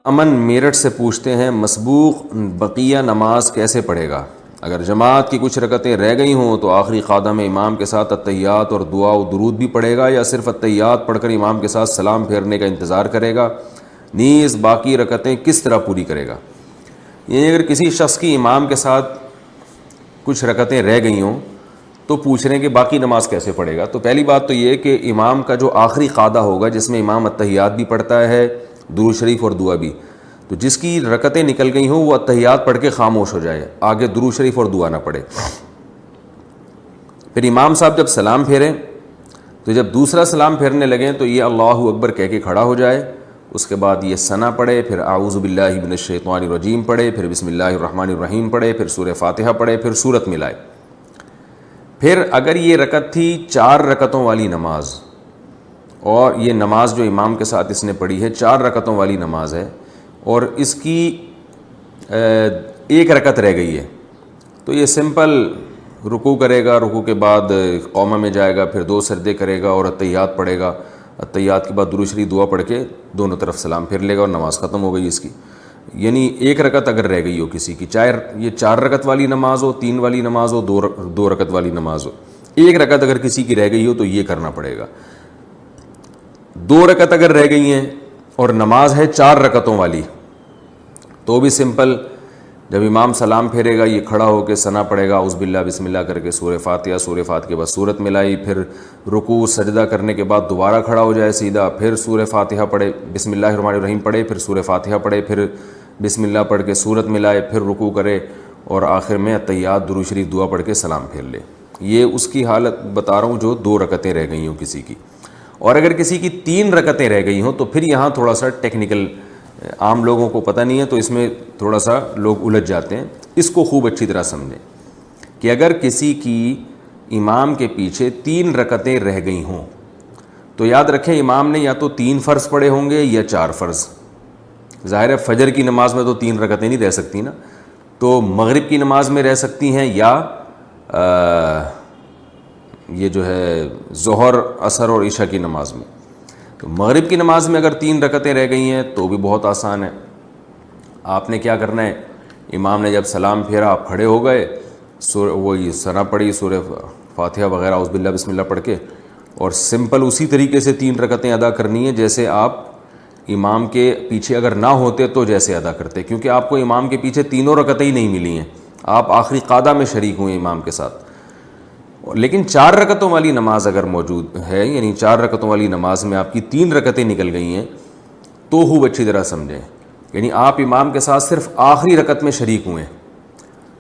امن میرٹھ سے پوچھتے ہیں مسبوق بقیہ نماز کیسے پڑھے گا؟ اگر جماعت کی کچھ رکعتیں رہ گئی ہوں تو آخری قعدہ میں امام کے ساتھ التحیات اور دعا و درود بھی پڑھے گا، یا صرف التحیات پڑھ کر امام کے ساتھ سلام پھیرنے کا انتظار کرے گا؟ نیز باقی رکعتیں کس طرح پوری کرے گا؟ یعنی اگر کسی شخص کی امام کے ساتھ کچھ رکعتیں رہ گئی ہوں تو پوچھ رہے ہیں کہ باقی نماز کیسے پڑھے گا؟ تو پہلی بات تو یہ کہ امام کا جو آخری قعدہ ہوگا جس میں امام التحیات بھی پڑھتا ہے، درود شریف اور دعا بھی، تو جس کی رکعتیں نکل گئی ہوں وہ التحیات پڑھ کے خاموش ہو جائے، آگے درود شریف اور دعا نہ پڑھے۔ پھر امام صاحب جب سلام پھیریں تو جب دوسرا سلام پھیرنے لگیں تو یہ اللہ اکبر کہہ کے کھڑا ہو جائے، اس کے بعد یہ ثنا پڑھے، پھر اعوذ باللہ من الشیطان الرجیم پڑھے، پھر بسم اللہ الرحمن الرحیم پڑھے، پھر سورہ فاتحہ پڑھے، پھر سورت ملائے۔ پھر اگر یہ رکعت تھی 4 رکعتوں والی نماز، اور یہ نماز جو امام کے ساتھ اس نے پڑھی ہے 4 رکعتوں والی نماز ہے، اور اس کی 1 رکعت رہ گئی ہے، تو یہ سمپل رکوع کرے گا، رکوع کے بعد قومہ میں جائے گا، پھر 2 سجدے کرے گا اور التحیات پڑھے گا، التحیات کے بعد درود شریف دعا پڑھ کے دونوں طرف سلام پھیر لے گا اور نماز ختم ہو گئی اس کی۔ یعنی 1 رکعت اگر رہ گئی ہو کسی کی، چاہے یہ 4 رکعت والی نماز ہو، 3 والی نماز ہو، 2 رکعت والی نماز ہو، 1 رکعت اگر کسی کی رہ گئی ہو تو یہ کرنا پڑے گا۔ 2 رکعت اگر رہ گئی ہیں اور نماز ہے 4 رکعتوں والی تو بھی سمپل، جب امام سلام پھیرے گا یہ کھڑا ہو کے ثنا پڑھے گا، اعوذ باللہ بسم اللہ کر کے سورہ فاتحہ کے بعد سورت ملائی، پھر رکوع سجدہ کرنے کے بعد دوبارہ کھڑا ہو جائے سیدھا، پھر سورہ فاتحہ پڑھے، بسم اللہ الرحمن الرحیم پڑھے، پھر سورہ فاتحہ پڑھے، پھر بسم اللہ پڑھ کے سورت ملائے، پھر رکوع کرے اور آخر میں التحیات درود شریف دعا پڑھ کے سلام پھیر لے۔ یہ اس کی حالت بتا رہا ہوں جو 2 رکعتیں رہ گئی ہوں کسی کی۔ اور اگر کسی کی 3 رکعتیں رہ گئی ہوں تو پھر یہاں تھوڑا سا ٹیکنیکل، عام لوگوں کو پتہ نہیں ہے تو اس میں تھوڑا سا لوگ الجھ جاتے ہیں، اس کو خوب اچھی طرح سمجھیں کہ اگر کسی کی امام کے پیچھے 3 رکعتیں رہ گئی ہوں تو یاد رکھیں امام نے یا تو 3 فرض پڑھے ہوں گے یا 4 فرض۔ ظاہر ہے فجر کی نماز میں تو 3 رکعتیں نہیں رہ سکتی نا، تو مغرب کی نماز میں رہ سکتی ہیں، یا یہ جو ہے ظہر عصر اور عشاء کی نماز میں۔ تو مغرب کی نماز میں اگر 3 رکعتیں رہ گئی ہیں تو بھی بہت آسان ہے، آپ نے کیا کرنا ہے، امام نے جب سلام پھیرا آپ کھڑے ہو گئے، وہی ثنا پڑھی، سورہ فاتحہ وغیرہ اعوذ باللہ بسم اللہ پڑھ کے، اور سمپل اسی طریقے سے 3 رکعتیں ادا کرنی ہے جیسے آپ امام کے پیچھے اگر نہ ہوتے تو جیسے ادا کرتے، کیونکہ آپ کو امام کے پیچھے 3 رکعتیں ہی نہیں ملی ہیں، آپ آخری قعدہ میں شریک ہوئے امام کے ساتھ۔ لیکن 4 رکعتوں والی نماز اگر موجود ہے، یعنی 4 رکعتوں والی نماز میں آپ کی 3 رکعتیں نکل گئی ہیں تو خوب اچھی طرح سمجھیں، یعنی آپ امام کے ساتھ صرف آخری رکعت میں شریک ہوئے ہیں،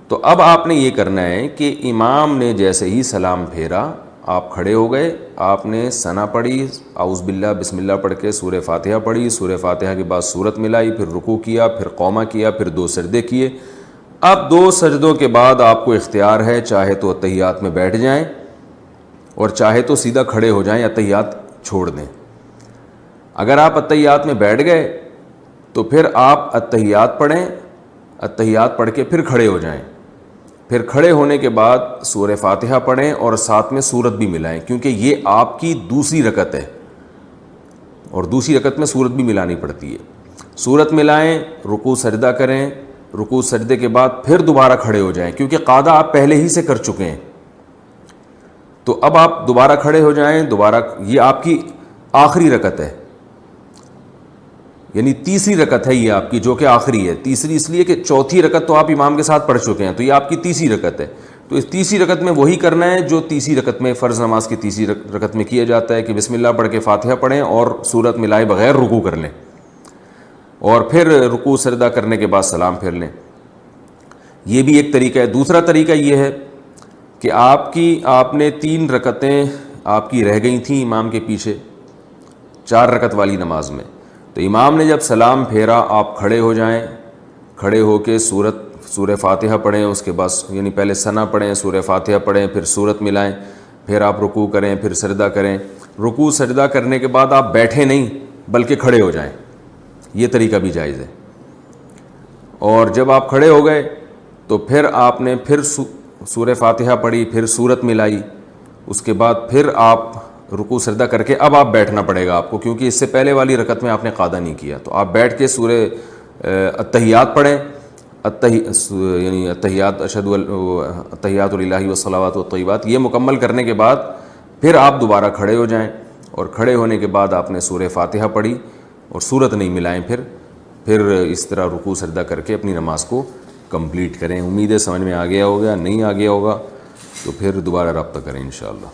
تو اب آپ نے یہ کرنا ہے کہ امام نے جیسے ہی سلام پھیرا آپ کھڑے ہو گئے، آپ نے ثنا پڑھی، اعوذ باللہ بسم اللہ پڑھ کے سورہ فاتحہ پڑھی، سورہ فاتحہ کے بعد سورت ملائی، پھر رکوع کیا، پھر قومہ کیا، پھر 2 سجدے کیے۔ اب 2 سجدوں کے بعد آپ کو اختیار ہے، چاہے تو التحیات میں بیٹھ جائیں اور چاہے تو سیدھا کھڑے ہو جائیں، التحیات چھوڑ دیں۔ اگر آپ التحیات میں بیٹھ گئے تو پھر آپ التحیات پڑھیں، التحیات پڑھ کے پھر کھڑے ہو جائیں، پھر کھڑے ہونے کے بعد سورہ فاتحہ پڑھیں اور ساتھ میں سورت بھی ملائیں، کیونکہ یہ آپ کی دوسری رکعت ہے اور دوسری رکعت میں سورت بھی ملانی پڑتی ہے۔ سورت ملائیں، رکوع سجدہ کریں، رکوع سجدے کے بعد پھر دوبارہ کھڑے ہو جائیں، کیونکہ قعدہ آپ پہلے ہی سے کر چکے ہیں، تو اب آپ دوبارہ کھڑے ہو جائیں، دوبارہ یہ آپ کی آخری رکعت ہے، یعنی تیسری رکعت ہے یہ آپ کی، جو کہ آخری ہے۔ تیسری اس لیے کہ چوتھی رکعت تو آپ امام کے ساتھ پڑھ چکے ہیں، تو یہ آپ کی تیسری رکعت ہے، تو اس تیسری رکعت میں وہی کرنا ہے جو تیسری رکعت میں، فرض نماز کی تیسری رکعت میں کیا جاتا ہے، کہ بسم اللہ پڑھ کے فاتحہ پڑھیں اور سورت ملائے بغیر رکوع کر لیں، اور پھر رکوع سجدہ کرنے کے بعد سلام پھیر لیں۔ یہ بھی ایک طریقہ ہے۔ دوسرا طریقہ یہ ہے کہ آپ نے 3 رکعتیں آپ کی رہ گئی تھیں امام کے پیچھے 4 رکعت والی نماز میں، تو امام نے جب سلام پھیرا آپ کھڑے ہو جائیں، کھڑے ہو کے سورہ فاتحہ پڑھیں، اس کے بعد یعنی پہلے ثنا پڑھیں، سورہ فاتحہ پڑھیں، پھر سورت ملائیں، پھر آپ رکوع کریں، پھر سجدہ کریں۔ رکوع سجدہ کرنے کے بعد آپ بیٹھے نہیں بلکہ کھڑے ہو جائیں، یہ طریقہ بھی جائز ہے۔ اور جب آپ کھڑے ہو گئے تو پھر آپ نے پھر سورہ فاتحہ پڑھی، پھر سورت ملائی، اس کے بعد پھر آپ رکوع سجدہ کر کے اب آپ بیٹھنا پڑے گا آپ کو، کیونکہ اس سے پہلے والی رکعت میں آپ نے قعدہ نہیں کیا، تو آپ بیٹھ کے التحیات پڑھیں، یعنی التحیات التحیات للہ والصلوات والطیبات، یہ مکمل کرنے کے بعد پھر آپ دوبارہ کھڑے ہو جائیں، اور کھڑے ہونے کے بعد آپ نے سورہ فاتحہ پڑھی اور سورت نہیں ملائیں، پھر اس طرح رکوع سجدہ کر کے اپنی نماز کو کمپلیٹ کریں۔ امید ہے سمجھ میں آ گیا ہوگا، نہیں آ گیا ہوگا تو پھر دوبارہ رابطہ کریں انشاءاللہ۔